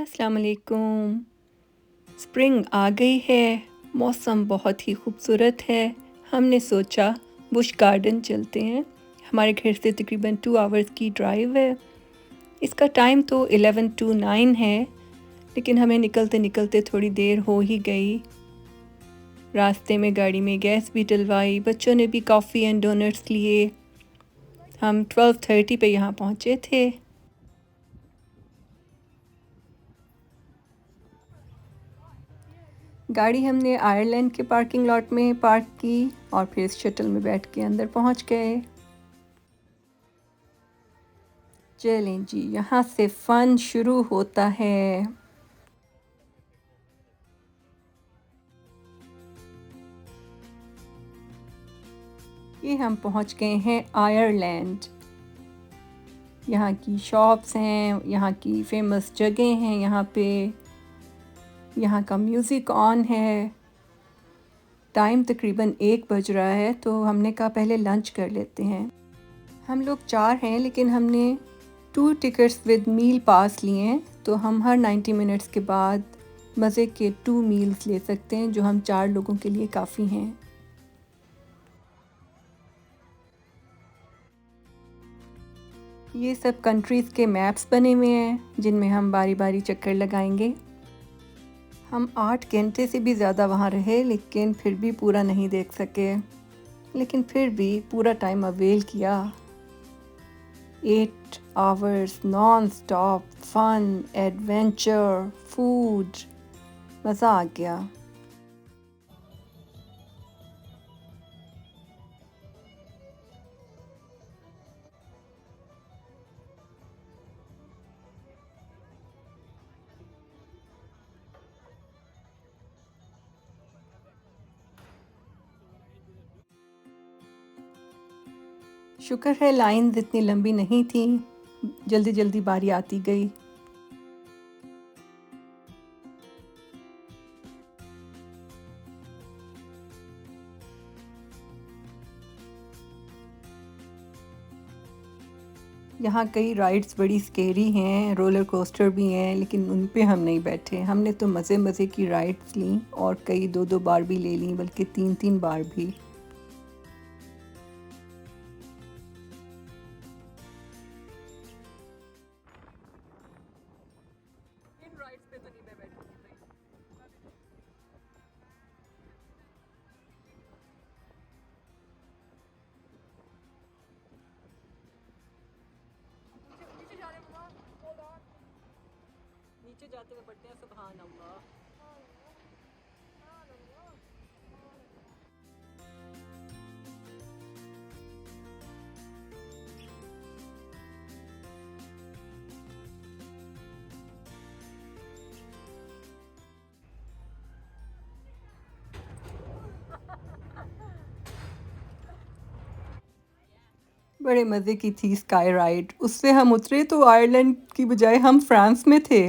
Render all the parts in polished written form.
अस्सलाम वालेकुम। स्प्रिंग आ गई है, मौसम बहुत ही खूबसूरत है। हमने सोचा बुश गार्डन चलते हैं। हमारे घर से तकरीबन 2 आवर्स की ड्राइव है। इसका टाइम तो 11 to 9 है, लेकिन हमें निकलते निकलते थोड़ी देर हो ही गई। रास्ते में गाड़ी में गैस भी डलवाई, बच्चों ने भी कॉफ़ी एंड डोनट्स लिए। हम 12:30 पे यहाँ पहुँचे थे। गाड़ी हमने आयरलैंड के पार्किंग लॉट में पार्क की और फिर शटल में बैठ के अंदर पहुंच गए। चलें जी, यहाँ से फ़न शुरू होता है। ये हम पहुंच गए हैं आयरलैंड। यहाँ की शॉप्स हैं, यहाँ की फेमस जगह हैं, यहाँ का म्यूज़िक ऑन है। टाइम तकरीबन 1 बज रहा है, तो हमने कहा पहले लंच कर लेते हैं। हम लोग 4 हैं, लेकिन हमने 2 टिकट्स विद मील पास लिए हैं, तो हम हर 90 मिनट्स के बाद मज़े के 2 मील्स ले सकते हैं, जो हम 4 लोगों के लिए काफ़ी हैं। ये सब कंट्रीज़ के मैप्स बने हुए हैं, जिनमें हम बारी बारी चक्कर लगाएंगे। हम 8 घंटे से भी ज़्यादा वहाँ रहे, लेकिन फिर भी पूरा नहीं देख सके, लेकिन फिर भी पूरा टाइम अवेल किया। 8 hours non-stop fun, adventure, food, मज़ा आ गया। शुक्र है लाइन्स इतनी लंबी नहीं थी, जल्दी जल्दी बारी आती गई। यहाँ कई राइड्स बड़ी स्केरी हैं, रोलर कोस्टर भी हैं, लेकिन उन पे हम नहीं बैठे। हमने तो मज़े मज़े की राइड्स लीं और कई 2-2 बार भी ले लीं, बल्कि 3-3 बार भी। इन राइड्स पे तो नहीं मैं बैठूंगी भाई। नीचे जाते हुए पढ़ते हैं सुभान अल्लाह। बड़े मज़े की थी स्काई राइड। उससे हम उतरे तो आयरलैंड की बजाय हम फ्रांस में थे।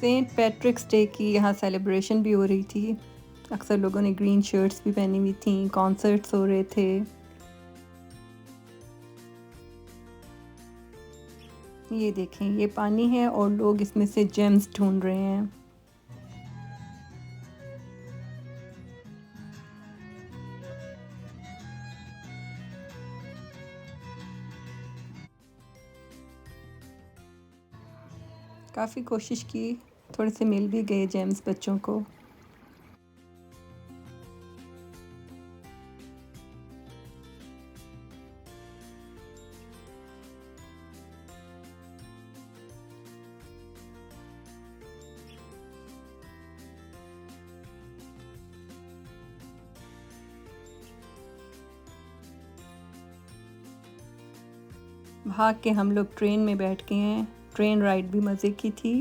सेंट पैट्रिक्स डे की यहाँ सेलिब्रेशन भी हो रही थी। अक्सर लोगों ने ग्रीन शर्ट्स भी पहनी हुई थी, कॉन्सर्ट्स हो रहे थे। ये देखें, ये पानी है और लोग इसमें से जेम्स ढूंढ रहे हैं। काफ़ी कोशिश की, थोड़े से मिल भी गए जेम्स बच्चों को। भाग के हम लोग ट्रेन में बैठ गए हैं। ट्रेन राइड भी मज़े की थी।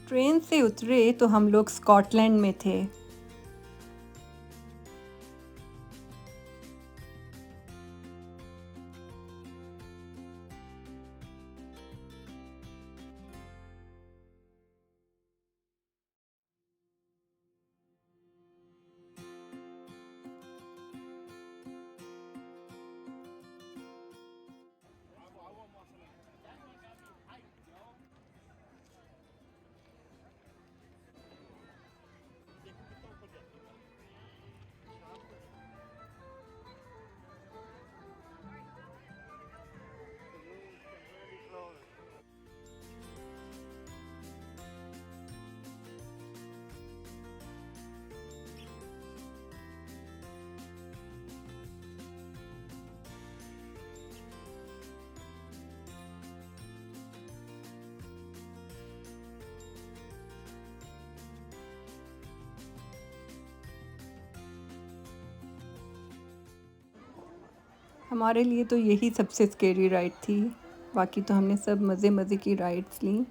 ट्रेन से उतरे तो हम लोग स्कॉटलैंड में थे। हमारे लिए तो यही सबसे स्केरी राइड थी। बाकी तो हमने सब मज़े मज़े की राइड्स ली।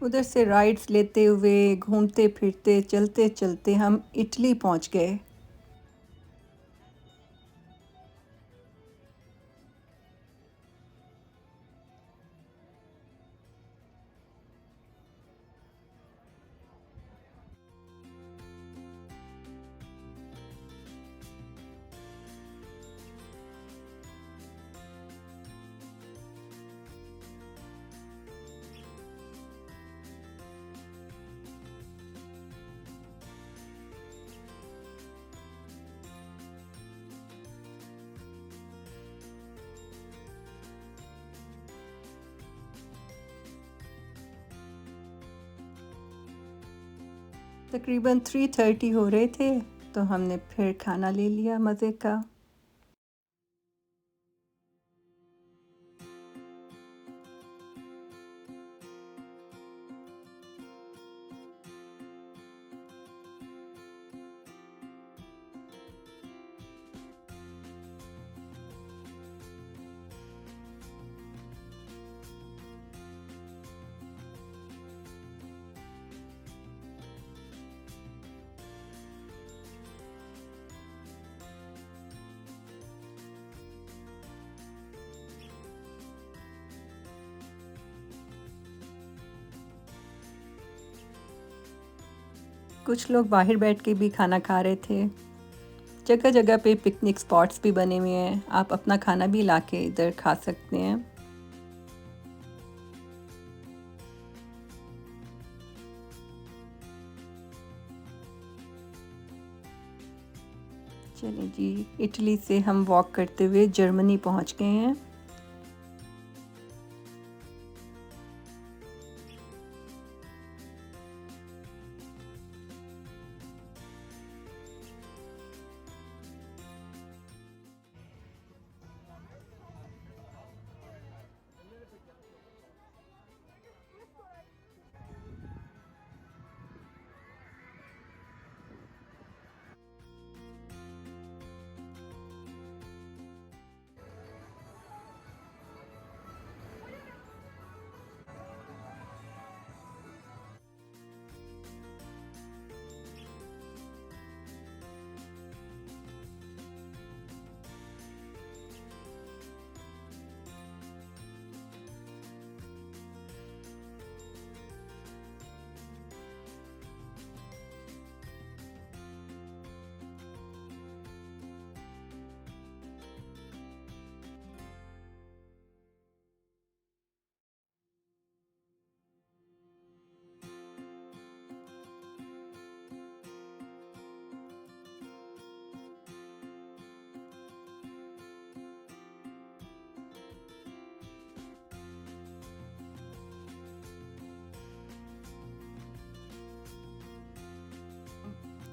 उधर से राइड्स लेते हुए घूमते फिरते चलते चलते हम इटली पहुंच गए। तकरीबन 3:30 हो रहे थे तो हमने फिर खाना ले लिया मज़े का। कुछ लोग बाहर बैठ के भी खाना खा रहे थे। जगह जगह पे पिकनिक स्पॉट्स भी बने हुए हैं। आप अपना खाना भी लाके इधर खा सकते हैं। चलिए जी, इटली से हम वॉक करते हुए जर्मनी पहुंच गए हैं।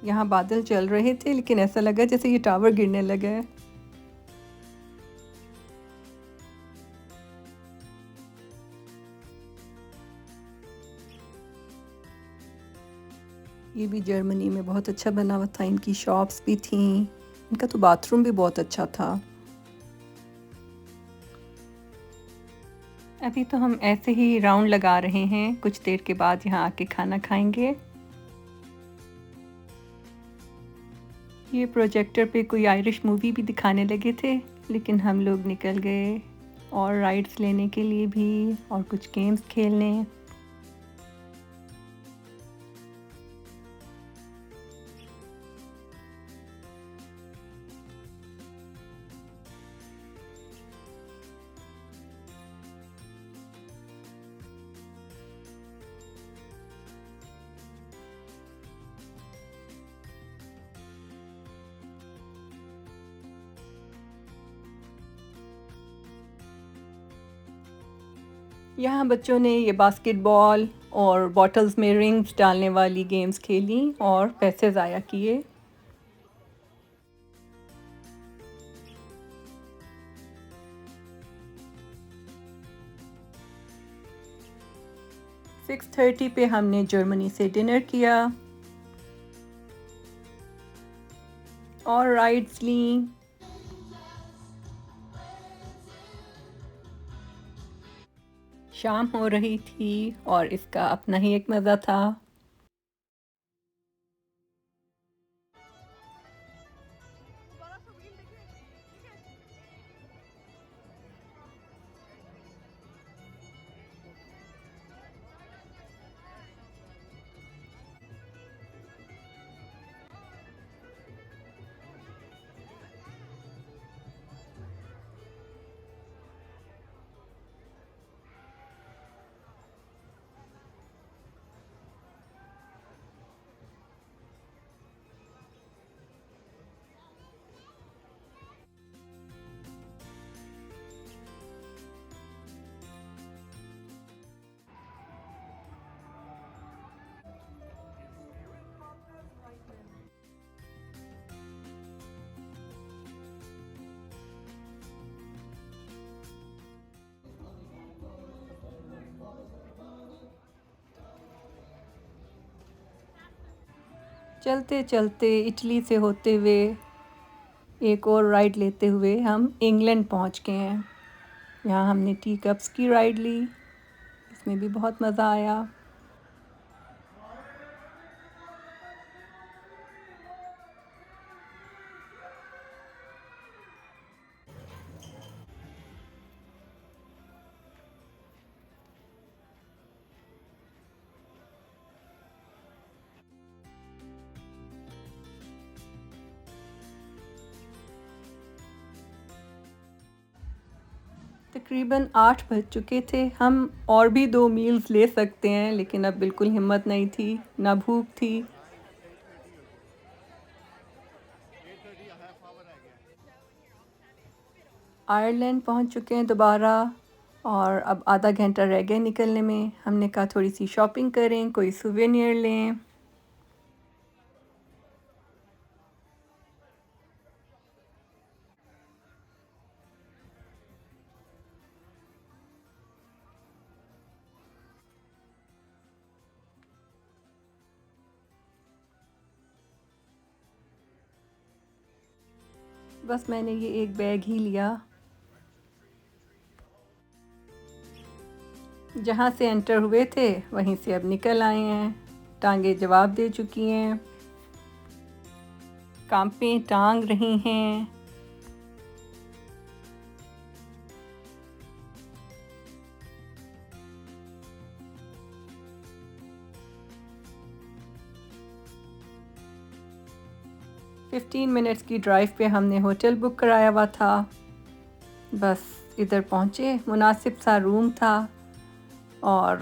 यहाँ बादल चल रहे थे लेकिन ऐसा लगा जैसे ये टावर गिरने लगा है। ये भी जर्मनी में बहुत अच्छा बना हुआ था, इनकी शॉप्स भी थी, इनका तो बाथरूम भी बहुत अच्छा था। अभी तो हम ऐसे ही राउंड लगा रहे हैं, कुछ देर के बाद यहाँ आके खाना खाएंगे। ये प्रोजेक्टर पे कोई आयरिश मूवी भी दिखाने लगे थे लेकिन हम लोग निकल गए और राइड्स लेने के लिए भी और कुछ गेम्स खेलने। यहाँ बच्चों ने ये बास्केटबॉल और बॉटल्स में रिंग्स डालने वाली गेम्स खेली और पैसे ज़ाया किए। सिक्स 30 पे हमने जर्मनी से डिनर किया और राइड्स ली। शाम हो रही थी और इसका अपना ही एक मज़ा था। चलते चलते इटली से होते हुए एक और राइड लेते हुए हम इंग्लैंड पहुंच गए हैं। यहाँ हमने टी कप्स की राइड ली, इसमें भी बहुत मज़ा आया। तकरीबन 8 बज चुके थे। हम और भी 2 मील्स ले सकते हैं लेकिन अब बिल्कुल हिम्मत नहीं थी, ना भूख थी। आयरलैंड पहुंच चुके हैं दोबारा और अब आधा घंटा रह गया निकलने में। हमने कहा थोड़ी सी शॉपिंग करें, कोई सुवेनियर लें। बस मैंने ये एक बैग ही लिया। जहाँ से एंटर हुए थे वहीं से अब निकल आए हैं। टांगे जवाब दे चुकी हैं, कांपें टांग रही हैं। फिफ्टीन मिनट्स की ड्राइव पे हमने होटल बुक कराया हुआ था। बस इधर पहुँचे, मुनासिब सा रूम था और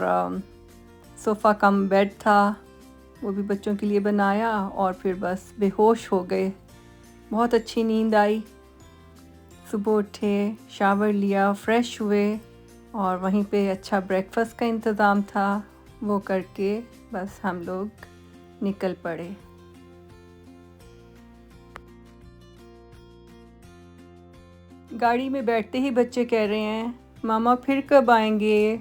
सोफ़ा कम बेड था, वो भी बच्चों के लिए बनाया और फिर बस बेहोश हो गए। बहुत अच्छी नींद आई। सुबह उठे, शावर लिया, फ़्रेश हुए और वहीं पे अच्छा ब्रेकफास्ट का इंतज़ाम था, वो करके बस हम लोग निकल पड़े। गाड़ी में बैठते ही बच्चे कह रहे हैं मामा फिर कब आएंगे।